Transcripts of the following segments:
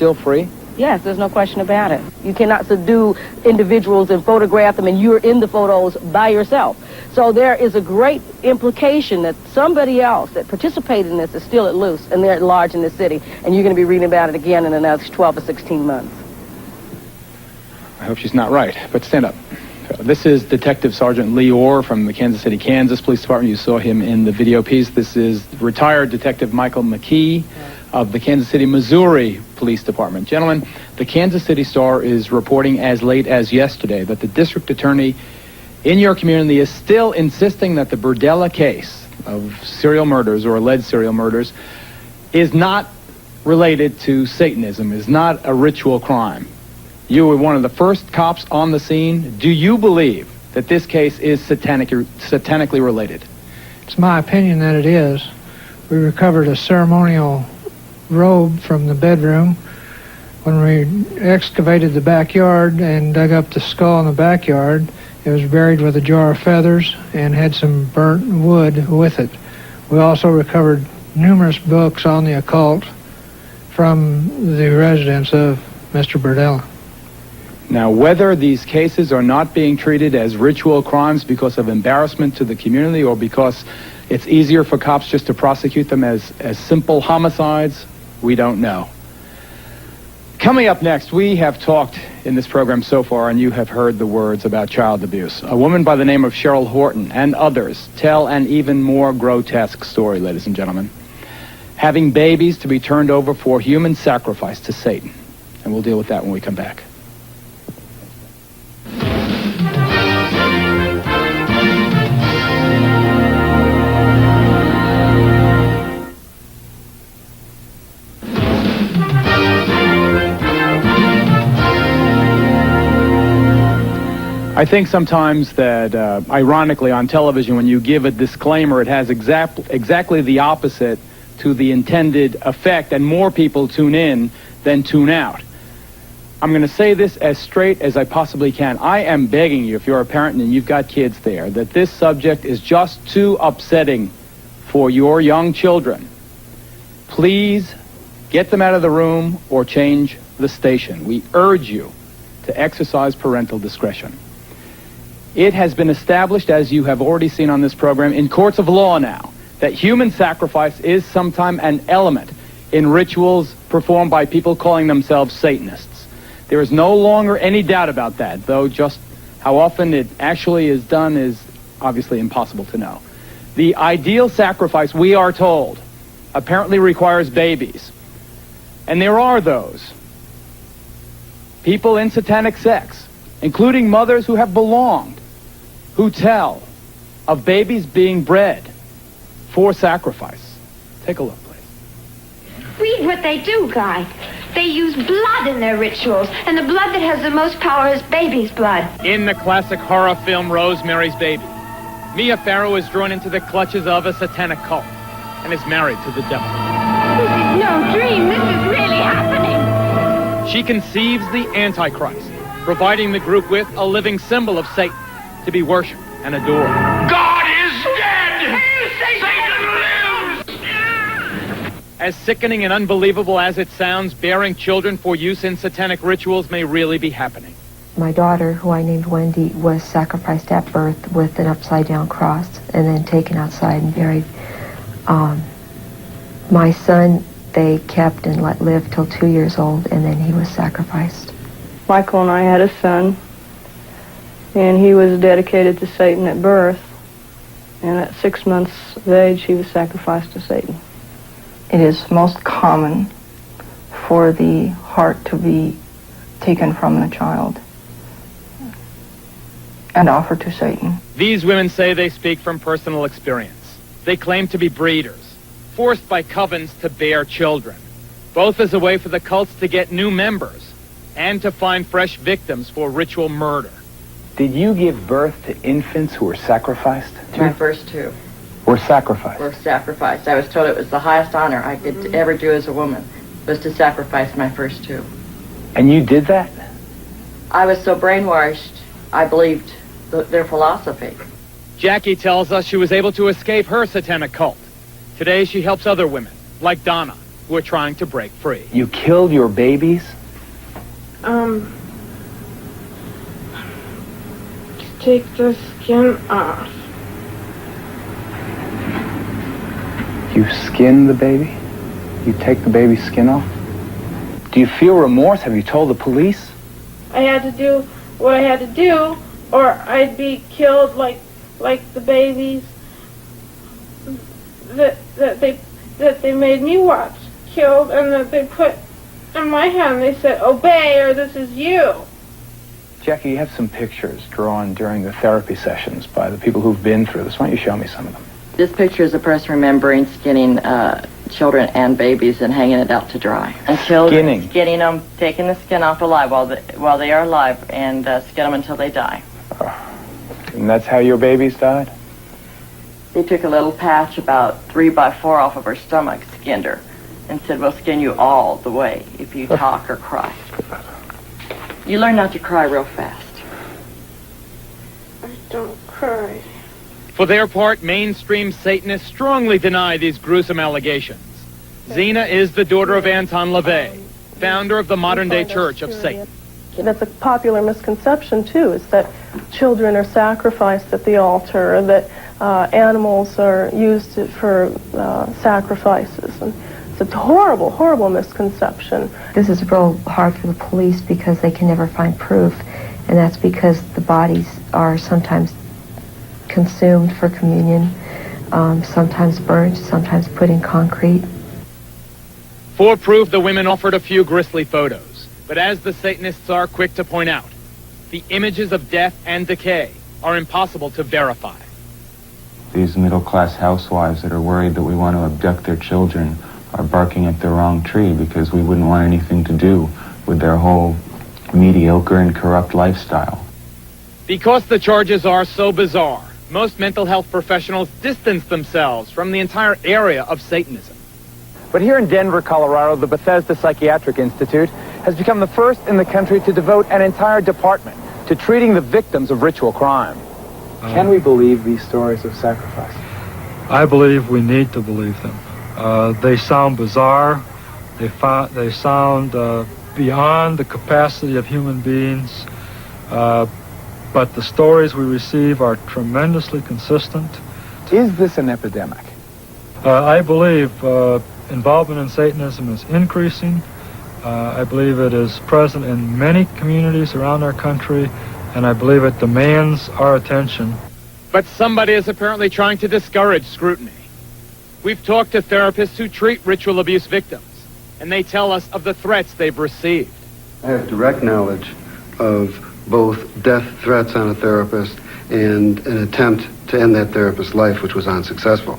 still free? Yes, there's no question about it. You cannot subdue individuals and photograph them, and you're in the photos by yourself. So there is a great implication that somebody else that participated in this is still at loose, and they're at large in this city, and you're going to be reading about it again in the next 12 or 16 months. I hope she's not right, but stand up. This is Detective Sergeant Lee Orr from the Kansas City, Kansas Police Department. You saw him in the video piece. This is retired Detective Michael McKee of the Kansas City, Missouri Police Department. Gentlemen, the Kansas City Star is reporting as late as yesterday that the district attorney in your community is still insisting that the Burdella case of serial murders or alleged serial murders is not related to Satanism, is not a ritual crime. You were one of the first cops on the scene. Do you believe that this case is satanically related? It's my opinion that it is. We recovered a ceremonial robe from the bedroom. When we excavated the backyard and dug up the skull in the backyard, it was buried with a jar of feathers and had some burnt wood with it. We also recovered numerous books on the occult from the residence of Mr. Burdella. Now, whether these cases are not being treated as ritual crimes because of embarrassment to the community or because it's easier for cops just to prosecute them as simple homicides, we don't know. Coming up next, we have talked in this program so far, and you have heard the words about child abuse. A woman by the name of Cheryl Horton and others tell an even more grotesque story, ladies and gentlemen. Having babies to be turned over for human sacrifice to Satan. And we'll deal with that when we come back. I think sometimes that, ironically, on television, when you give a disclaimer, it has exactly the opposite to the intended effect, and more people tune in than tune out. I'm going to say this as straight as I possibly can. I am begging you, if you're a parent and you've got kids there, that this subject is just too upsetting for your young children. Please get them out of the room or change the station. We urge you to exercise parental discretion. It has been established, as you have already seen on this program, in courts of law now, that human sacrifice is sometimes an element in rituals performed by people calling themselves Satanists. There is no longer any doubt about that, though just how often it actually is done is obviously impossible to know. The ideal sacrifice, we are told, apparently requires babies. And there are those people in satanic sex, including mothers who have belonged, who tell of babies being bred for sacrifice. Take a look, please. Read what they do, Guy. They use blood in their rituals, and the blood that has the most power is baby's blood. In the classic horror film Rosemary's Baby, Mia Farrow is drawn into the clutches of a satanic cult and is married to the devil. This is no dream. This is really happening. She conceives the Antichrist, providing the group with a living symbol of Satan to be worshipped and adored. God is dead! Satan lives! As sickening and unbelievable as it sounds, bearing children for use in satanic rituals may really be happening. My daughter, who I named Wendy, was sacrificed at birth with an upside-down cross and then taken outside and buried. My son, they kept and let live till 2 years old, and then he was sacrificed. Michael and I had a son, and he was dedicated to Satan at birth, and at 6 months of age, he was sacrificed to Satan. It is most common for the heart to be taken from the child and offered to Satan. These women say they speak from personal experience. They claim to be breeders, forced by covens to bear children, both as a way for the cults to get new members and to find fresh victims for ritual murder. Did you give birth to infants who were sacrificed? My first two. Were sacrificed? Were sacrificed. I was told it was the highest honor I could ever do as a woman, was to sacrifice my first two. And you did that? I was so brainwashed, I believed their philosophy. Jackie tells us she was able to escape her satanic cult. Today she helps other women, like Donna, who are trying to break free. You killed your babies? Take the skin off. You skin the baby? You take the baby's skin off? Do you feel remorse? Have you told the police? I had to do what I had to do, or I'd be killed like the babies that they made me watch killed, and that they put in my hand. They said, "Obey, or this is you." Jackie, you have some pictures drawn during the therapy sessions by the people who've been through this. Why don't you show me some of them? This picture is a person remembering skinning children and babies and hanging it out to dry. Until skinning them, taking the skin off alive while they are alive, and skin them until they die. And that's how your babies died? They took a little patch about 3 by 4 off of her stomach, skinned her, and said, "We'll skin you all the way if you talk or cry." You learn not to cry real fast. I don't cry. For their part, mainstream Satanists strongly deny these gruesome allegations. Zena is the daughter of Anton LaVey, founder of the modern-day Church of Satan. That's a popular misconception, too, is that children are sacrificed at the altar, or that animals are used for sacrifices. And it's a horrible, horrible misconception. This is real hard for the police because they can never find proof, and that's because the bodies are sometimes consumed for communion, sometimes burnt, sometimes put in concrete. For proof, the women offered a few grisly photos. But as the Satanists are quick to point out, the images of death and decay are impossible to verify. These middle-class housewives that are worried that we want to abduct their children are barking at the wrong tree, because we wouldn't want anything to do with their whole mediocre and corrupt lifestyle. Because the charges are so bizarre, most mental health professionals distance themselves from the entire area of Satanism. But here in Denver, Colorado, the Bethesda Psychiatric Institute has become the first in the country to devote an entire department to treating the victims of ritual crime. Can we believe these stories of sacrifice? I believe we need to believe them. They sound bizarre. They sound beyond the capacity of human beings. But the stories we receive are tremendously consistent. Is this an epidemic? I believe involvement in Satanism is increasing. I believe it is present in many communities around our country, and I believe it demands our attention. But somebody is apparently trying to discourage scrutiny. We've talked to therapists who treat ritual abuse victims, and they tell us of the threats they've received. I have direct knowledge of both death threats on a therapist and an attempt to end that therapist's life, which was unsuccessful.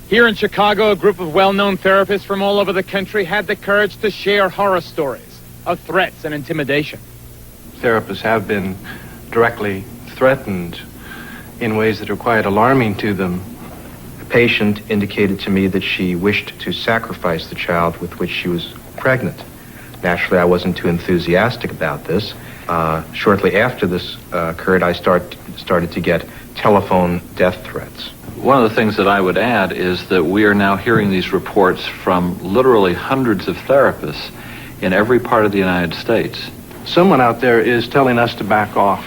Here in Chicago, a group of well-known therapists from all over the country had the courage to share horror stories of threats and intimidation. Therapists have been directly threatened in ways that are quite alarming to them. A patient indicated to me that she wished to sacrifice the child with which she was pregnant. Naturally, I wasn't too enthusiastic about this. Shortly after this occurred, I started to get telephone death threats. One of the things that I would add is that we are now hearing these reports from literally hundreds of therapists in every part of the United States. Someone out there is telling us to back off.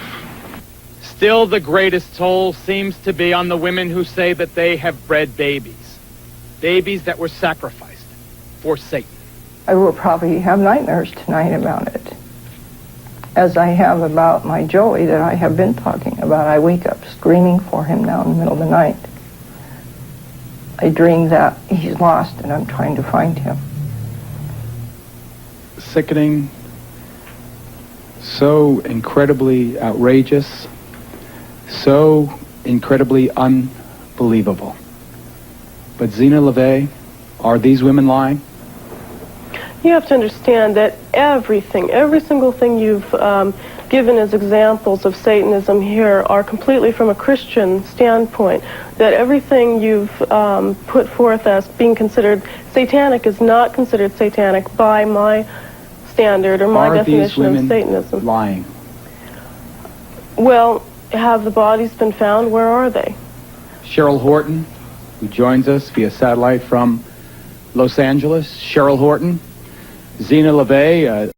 Still, the greatest toll seems to be on the women who say that they have bred babies. Babies that were sacrificed for Satan. I will probably have nightmares tonight about it, as I have about my Joey that I have been talking about. I wake up screaming for him now in the middle of the night. I dream that he's lost and I'm trying to find him. Sickening, so incredibly outrageous, so incredibly unbelievable. But Zena LaVey, are these women lying? You have to understand that everything, every single thing you've given as examples of Satanism here are completely from a Christian standpoint. That everything you've put forth as being considered satanic is not considered satanic by my standard or my definition of Satanism. Are these women lying? Well, have the bodies been found? Where are they? Cheryl Horton, who joins us via satellite from Los Angeles, Cheryl Horton, Zena LeVay,